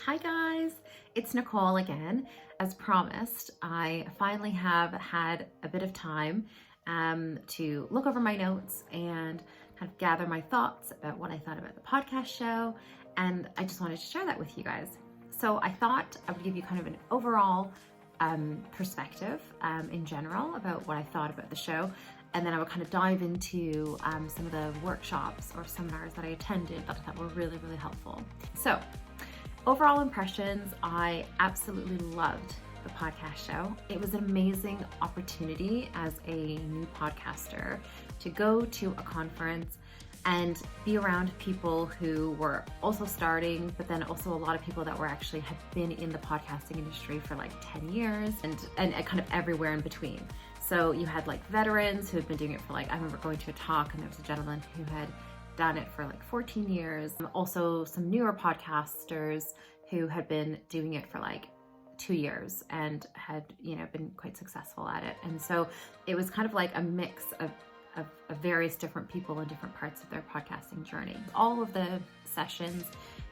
Hi guys, it's Nicole again. As promised, I finally have had a bit of time to look over my notes and kind of gather my thoughts about what I thought about the podcast show, and I just wanted to share that with you guys. So I thought I would give you kind of an overall perspective in general about what I thought about the show, and then I would kind of dive into some of the workshops or seminars that I attended that I thought were really, really helpful. So overall impressions, I absolutely loved the podcast show. It was an amazing opportunity as a new podcaster to go to a conference and be around people who were also starting, but then also a lot of people that were actually had been in the podcasting industry for like 10 years and kind of everywhere in between. So you had like veterans who had been doing it for like, I remember going to a talk and there was a gentleman who had done it for like 14 years. Also some newer podcasters who had been doing it for like 2 years and had, been quite successful at it. And so it was kind of like a mix of various different people in different parts of their podcasting journey. All of the sessions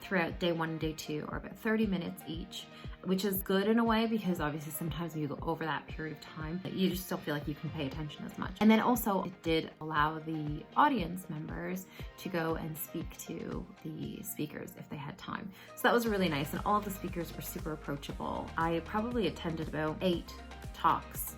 throughout day 1 and day 2 are about 30 minutes each, which is good in a way because obviously sometimes when you go over that period of time, you just don't feel like you can pay attention as much. And then also it did allow the audience members to go and speak to the speakers if they had time. So that was really nice, and all of the speakers were super approachable. I probably attended about 8 talks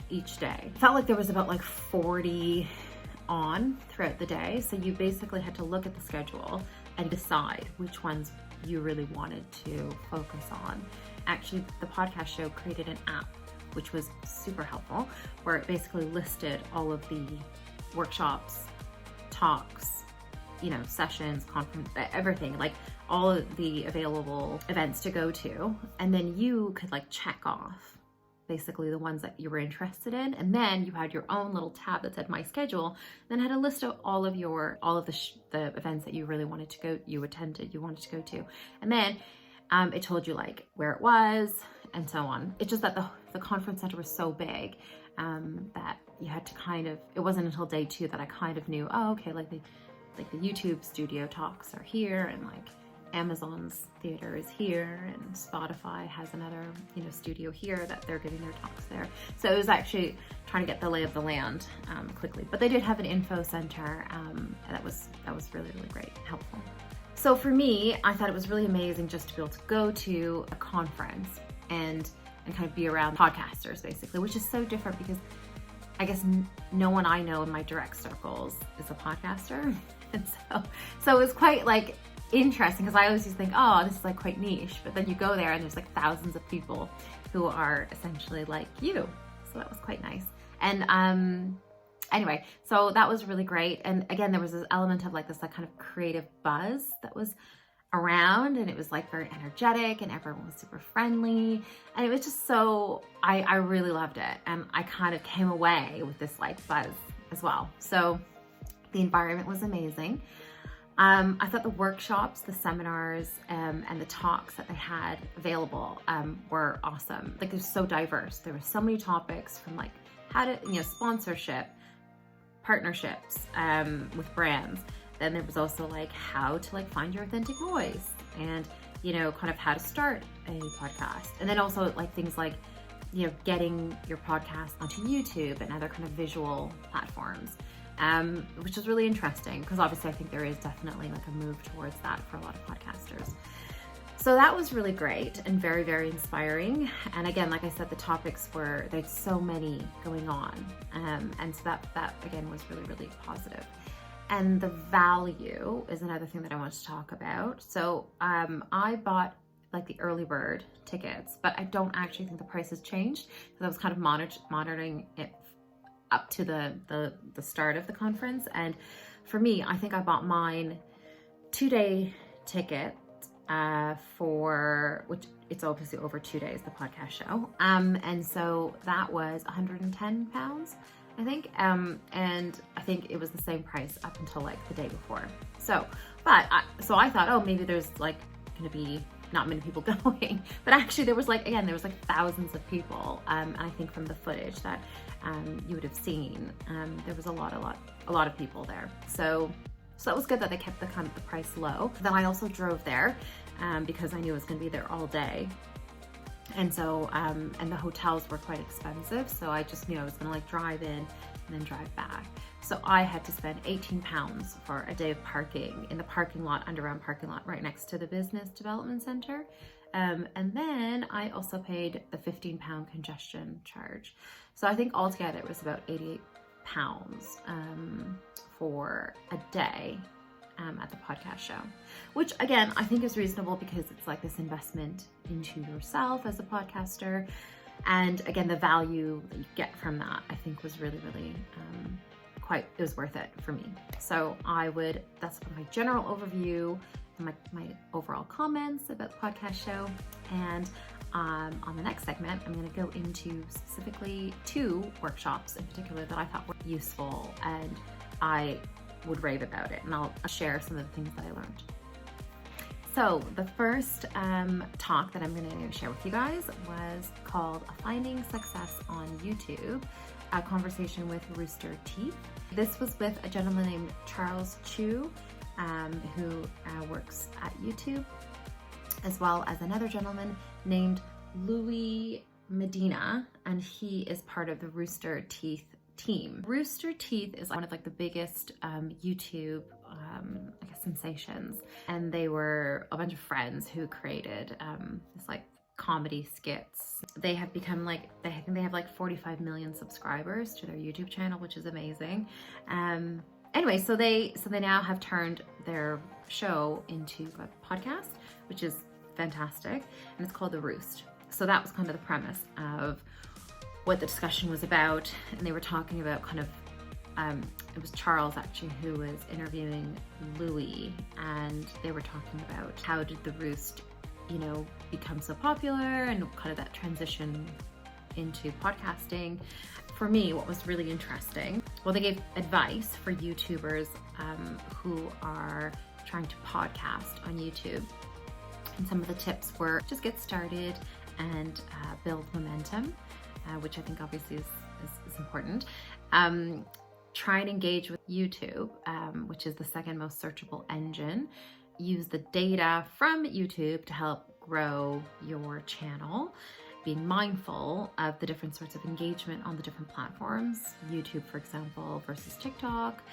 each day. It felt like there was about like 40 on throughout the day. So you basically had to look at the schedule and decide which ones you really wanted to focus on. Actually, the podcast show created an app, which was super helpful, where it basically listed all of the workshops, talks, sessions, conference, everything, like all of the available events to go to. And then you could like check off basically the ones that you were interested in, and then you had your own little tab that said my schedule, then had a list of all of the events that you really wanted to go, you wanted to go to, and then it told you like where it was and so on. It's just that the conference center was so big that you had to it wasn't until day 2 that I kind of knew, oh okay, like the YouTube studio talks are here, and like Amazon's theater is here, and Spotify has another, studio here that they're giving their talks there. So it was actually trying to get the lay of the land quickly. But they did have an info center that was really, really great, helpful. So for me, I thought it was really amazing just to be able to go to a conference and kind of be around podcasters basically, which is so different because I guess no one I know in my direct circles is a podcaster. And so it was quite like interesting because I always just think, oh, this is like quite niche, but then you go there and there's like thousands of people who are essentially like you. So that was quite nice. And anyway, so that was really great. And again, there was this element of like this like kind of creative buzz that was around, and it was like very energetic and everyone was super friendly, and it was just so I really loved it, and I kind of came away with this like buzz as well. So the environment was amazing. I thought the workshops, the seminars, and the talks that they had available were awesome. Like, they're so diverse. There were so many topics, from like how to, sponsorship, partnerships with brands. Then there was also like how to like find your authentic voice, and kind of how to start a podcast. And then also like things like getting your podcast onto YouTube and other kind of visual platforms. Which is really interesting because obviously I think there is definitely like a move towards that for a lot of podcasters. So that was really great and very, very inspiring. And again, like I said, the topics there's so many going on. And so that again was really, really positive. And the value is another thing that I want to talk about. So I bought like the early bird tickets, but I don't actually think the price has changed because I was kind of monitoring it up to the start of the conference. And for me, I think I bought mine 2-day ticket for, which it's obviously over 2 days, the podcast show. And so that was £110, I think. And I think it was the same price up until like the day before. So I thought, oh, maybe there's like gonna be not many people going, but actually there was like thousands of people. And I think from the footage that you would have seen, there was a lot of people there. So that was good that they kept the price low. Then I also drove there because I knew I was going to be there all day. And so, and the hotels were quite expensive. So I just knew I was going to like drive in and then drive back. So I had to spend £18 for a day of parking in the parking lot, underground parking lot right next to the business development center. And then I also paid the £15 congestion charge. So I think altogether it was about £88 for a day at the podcast show, which again, I think is reasonable because it's like this investment into yourself as a podcaster. And again, the value that you get from that, I think was really, really it was worth it for me. So that's my general overview and my overall comments about the podcast show. And on the next segment, I'm going to go into specifically 2 workshops in particular that I thought were useful and I would rave about it. And I'll share some of the things that I learned. So the first talk that I'm going to share with you guys was called Finding Success on YouTube, a conversation with Rooster Teeth. This was with a gentleman named Charles Chu, who works at YouTube, as well as another gentleman named Louis Medina, and he is part of the Rooster Teeth team. Rooster Teeth is one of like the biggest YouTube I guess sensations, and they were a bunch of friends who created this like comedy skits. They have become like, I think they have like 45 million subscribers to their YouTube channel, which is amazing. Anyway, so they now have turned their show into a podcast, which is fantastic, and it's called The Roost. So that was kind of the premise of what the discussion was about, and they were talking about kind of it was Charles actually who was interviewing Louis, and they were talking about how did The Roost, you know, become so popular and kind of that transition into podcasting. For me, what was really interesting, well, they gave advice for YouTubers who are trying to podcast on YouTube. And some of the tips were just get started and build momentum, which I think obviously is important. Try and engage with YouTube, which is the second most searchable engine. Use the data from YouTube to help grow your channel. Being mindful of the different sorts of engagement on the different platforms, YouTube, for example, versus TikTok,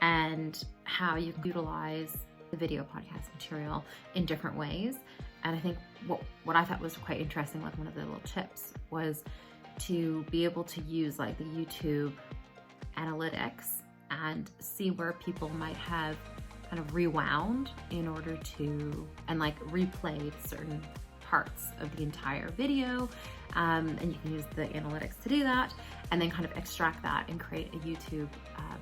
and how you can utilize the video podcast material in different ways. And I think what I thought was quite interesting, like one of the little tips, was to be able to use like the YouTube analytics and see where people might have kind of rewound in order to, and like replayed certain parts of the entire video. And you can use the analytics to do that, and then kind of extract that and create a YouTube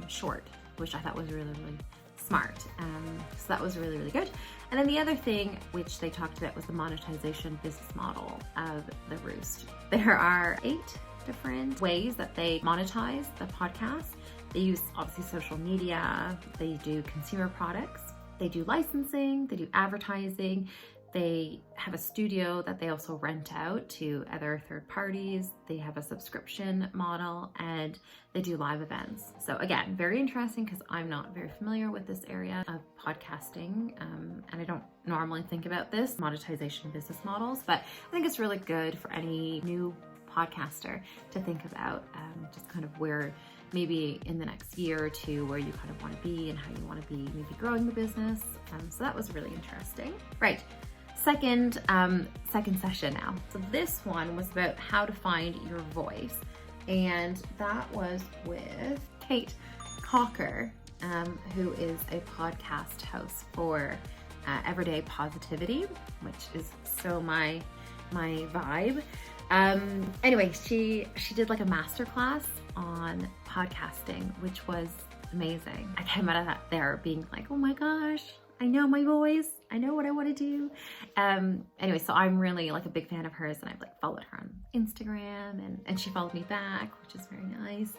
short, which I thought was really, really smart. So that was really, really good. And then the other thing which they talked about was the monetization business model of The Roost. There are 8 different ways that they monetize the podcast. They use obviously social media, they do consumer products, they do licensing, they do advertising, they have a studio that they also rent out to other third parties, they have a subscription model, and they do live events. So again, very interesting because I'm not very familiar with this area of podcasting, and I don't normally think about this monetization business models, but I think it's really good for any new podcaster to think about just kind of where maybe in the next year or 2 where you kind of want to be and how you want to be maybe growing the business. So that was really interesting. Right, second session now. So this one was about how to find your voice, and that was with Kate Cocker, who is a podcast host for Everyday Positivity, which is so my vibe. Anyway, she did like a masterclass on podcasting, which was amazing. I came out of that there being like, oh my gosh, I know my voice, I know what I want to do. Anyway, so I'm really like a big fan of hers, and I've like followed her on Instagram, and she followed me back, which is very nice.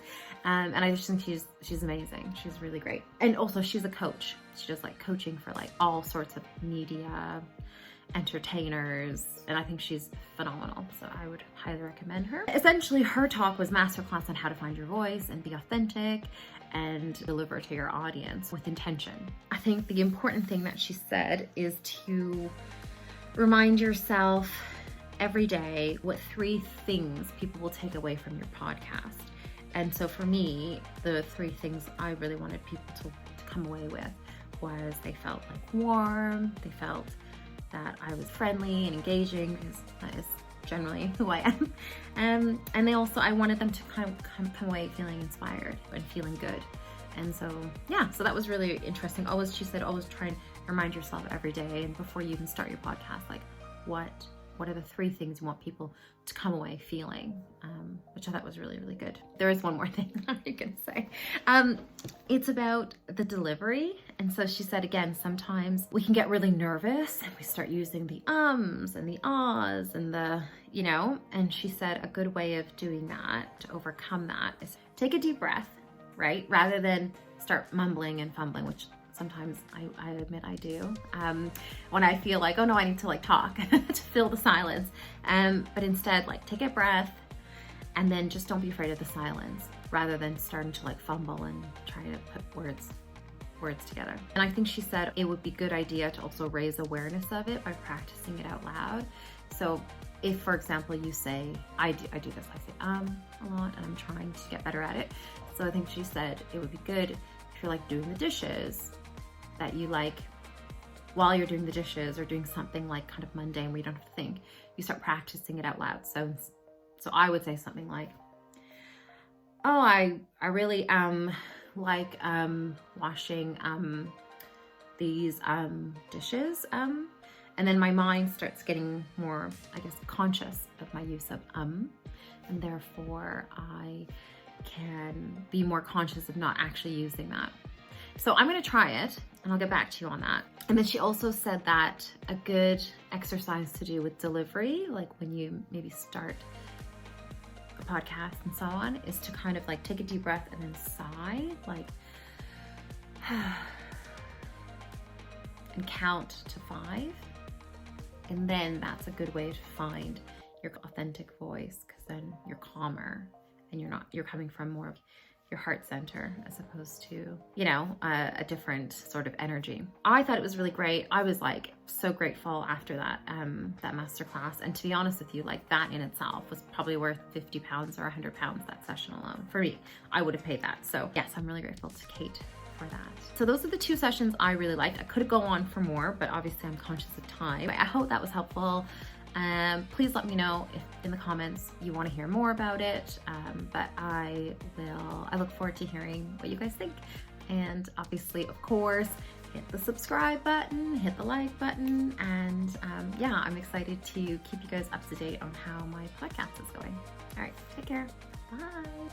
And I just think she's amazing. She's really great. And also she's a coach. She does like coaching for like all sorts of media, entertainers, and I think she's phenomenal, so I would highly recommend her. Essentially, her talk was masterclass on how to find your voice and be authentic and deliver to your audience with intention. I think the important thing that she said is to remind yourself every day what 3 things people will take away from your podcast. And so for me, the 3 things I really wanted people to come away with was they felt like warm, they felt that I was friendly and engaging, because that is generally who I am. And I wanted them to kind of come away feeling inspired and feeling good. And so, yeah, so that was really interesting. She said, always try and remind yourself every day, and before you even start your podcast, like what are the 3 things you want people to come away feeling, which I thought was really, really good. There is one more thing I'm gonna say. It's about the delivery. And so she said, again, sometimes we can get really nervous and we start using the ums and the ahs and the, and she said a good way of doing that, to overcome that, is take a deep breath, right? Rather than start mumbling and fumbling, which sometimes I admit I do, when I feel like, oh no, I need to like talk to fill the silence. But instead, like, take a breath and then just don't be afraid of the silence, rather than starting to like fumble and try to put words together. And I think she said it would be a good idea to also raise awareness of it by practicing it out loud. So if, for example, you say, I do this, I say a lot, and I'm trying to get better at it. So I think she said it would be good if you're like doing the dishes, that you like, while you're doing the dishes or doing something like kind of mundane where you don't have to think, you start practicing it out loud. So I would say something like, oh, I really like washing these dishes, and then my mind starts getting more, I guess, conscious of my use of and therefore I can be more conscious of not actually using that. So I'm going to try it and I'll get back to you on that. And then she also said that a good exercise to do with delivery, like when you maybe start a podcast and so on, is to kind of like take a deep breath and then sigh, like, and count to 5. And then that's a good way to find your authentic voice, because then you're calmer and you're coming from more of your heart center as opposed to, a different sort of energy. I thought it was really great. I was like so grateful after that masterclass. And to be honest with you, like that in itself was probably worth £50 or £100, that session alone. For me, I would have paid that. So yes, I'm really grateful to Kate for that. So those are the 2 sessions I really liked. I could go on for more, but obviously I'm conscious of time. I hope that was helpful. Please let me know if in the comments you want to hear more about it, but I look forward to hearing what you guys think. And obviously, of course, hit the subscribe button, hit the like button, and yeah, I'm excited to keep you guys up to date on how my podcast is going. All right, take care. Bye.